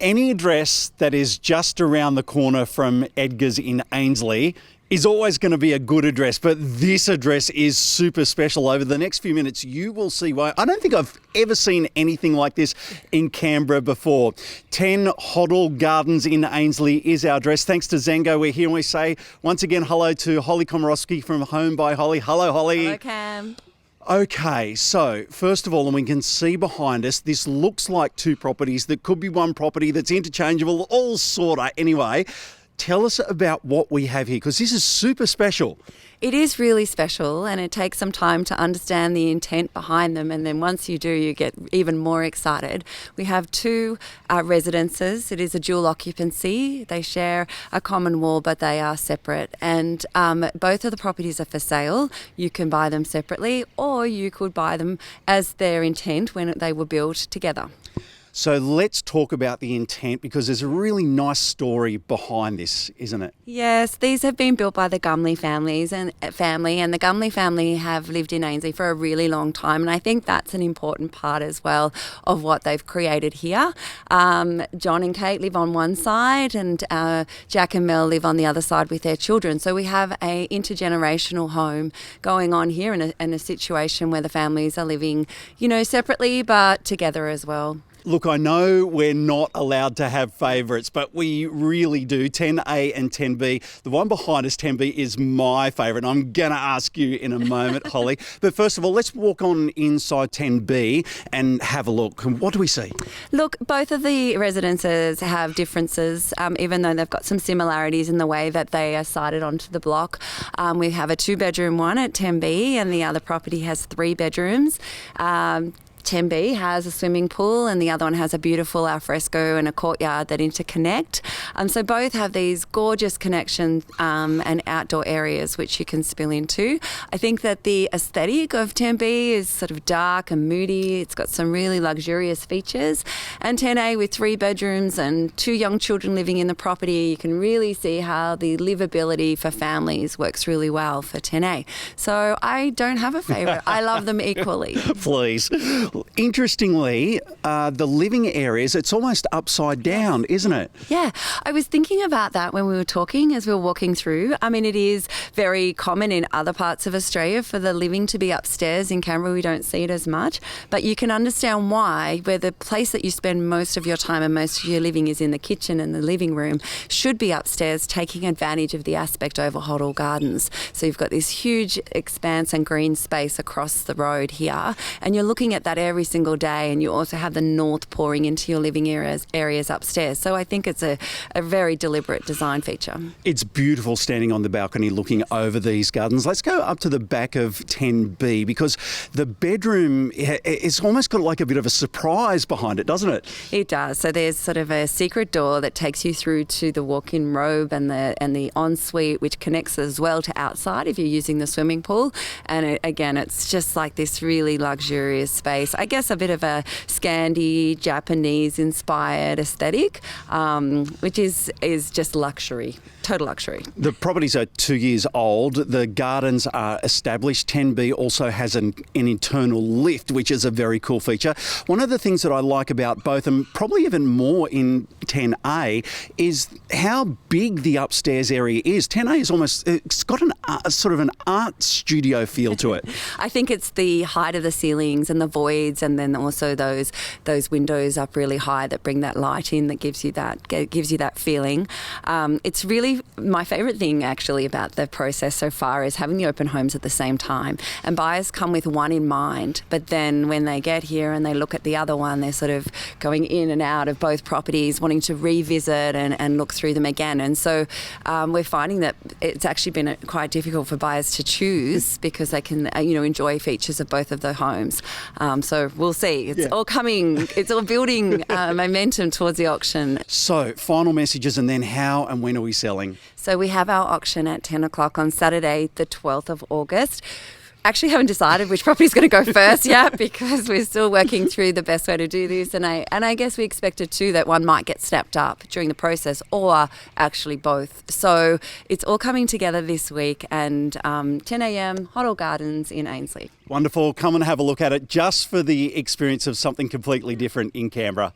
Any address that is just around the corner from Edgar's in AINSLIE is always going to be a good address, but this address is super special. Over the next few minutes, you will see why. I don't think I've ever seen anything like this in Canberra before. 10 Hoddle Gardens in AINSLIE is our address. Thanks to Zango, we're here and we say once again hello to Holly Komorowski from Home by Holly. Hello, Holly. Hello, Cam. Okay, so first of all, and we can see behind us, this looks like two properties that could be one property that's interchangeable, all sorta. Anyway, tell us about what we have here, because this is super special. It is really special, and it takes some time to understand the intent behind them, and then once you do, you get even more excited. We have two residences. It is a dual occupancy. They share a common wall, but they are separate, and both of the properties are for sale. You can buy them separately, or you could buy them as their intent when they were built together. So let's talk about the intent, because there's a really nice story behind this, isn't it? Yes, these have been built by the Gumley family, and the Gumley family have lived in AINSLIE for a really long time, and I think that's an important part as well of what they've created here. John and Kate live on one side, and Jack and Mel live on the other side with their children. So we have an intergenerational home going on here, in a situation where the families are living, separately but together as well. Look, I know we're not allowed to have favourites, but we really do. 10A and 10B. The one behind us, 10B, is my favourite. I'm going to ask you in a moment, Holly. But first of all, let's walk on inside 10B and have a look. What do we see? Look, both of the residences have differences, even though they've got some similarities in the way that they are sited onto the block. We have a two-bedroom one at 10B, and the other property has 3 bedrooms. 10B has a swimming pool, and the other one has a beautiful alfresco and a courtyard that interconnect. So both have these gorgeous connections and outdoor areas which you can spill into. I think that the aesthetic of 10B is sort of dark and moody. It's got some really luxurious features. And 10A, with 3 bedrooms and 2 young children living in the property, you can really see how the livability for families works really well for 10A. So I don't have a favourite. I love them equally. Please. Interestingly, the living areas, it's almost upside down, isn't it? Yeah, I was thinking about that when we were talking as we were walking through. I mean, it is very common in other parts of Australia for the living to be upstairs. In Canberra, we don't see it as much, but you can understand why, where the place that you spend most of your time and most of your living is in the kitchen and the living room, should be upstairs, taking advantage of the aspect over Hoddle Gardens. So you've got this huge expanse and green space across the road here, and you're looking at that every single day, and you also have the north pouring into your living areas upstairs. So I think it's a very deliberate design feature. It's beautiful standing on the balcony looking over these gardens. Let's go up to the back of 10B, because the bedroom, it's almost got like a bit of a surprise behind it, doesn't it? It does. So there's sort of a secret door that takes you through to the walk-in robe and the ensuite, which connects as well to outside if you're using the swimming pool. And again, it's just like this really luxurious space. I guess a bit of a Scandi, Japanese-inspired aesthetic, which is just luxury, total luxury. The properties are 2 years old. The gardens are established. 10B also has an internal lift, which is a very cool feature. One of the things that I like about both, and probably even more in 10A, is how big the upstairs area is. 10A is almost, it's got sort of an art studio feel to it. I think it's the height of the ceilings and the voids, and then also those windows up really high that bring that light in, that gives you that feeling. It's really my favourite thing actually about the process so far is having the open homes at the same time, and buyers come with one in mind, but then when they get here and they look at the other one, they're sort of going in and out of both properties, wanting to revisit and look through them again. And so we're finding that it's actually been quite difficult for buyers to choose, because they can enjoy features of both of the homes. So we'll see. It's all coming. It's all building momentum towards the auction. So final messages, and then how and when are we selling? So we have our auction at 10 o'clock on Saturday, the 12th of August. Actually haven't decided which property is going to go first yet, because we're still working through the best way to do this. And I guess we expected too that one might get snapped up during the process, or actually both. So it's all coming together this week, and 10 a.m, Hoddle Gardens in AINSLIE. Wonderful. Come and have a look at it, just for the experience of something completely different in Canberra.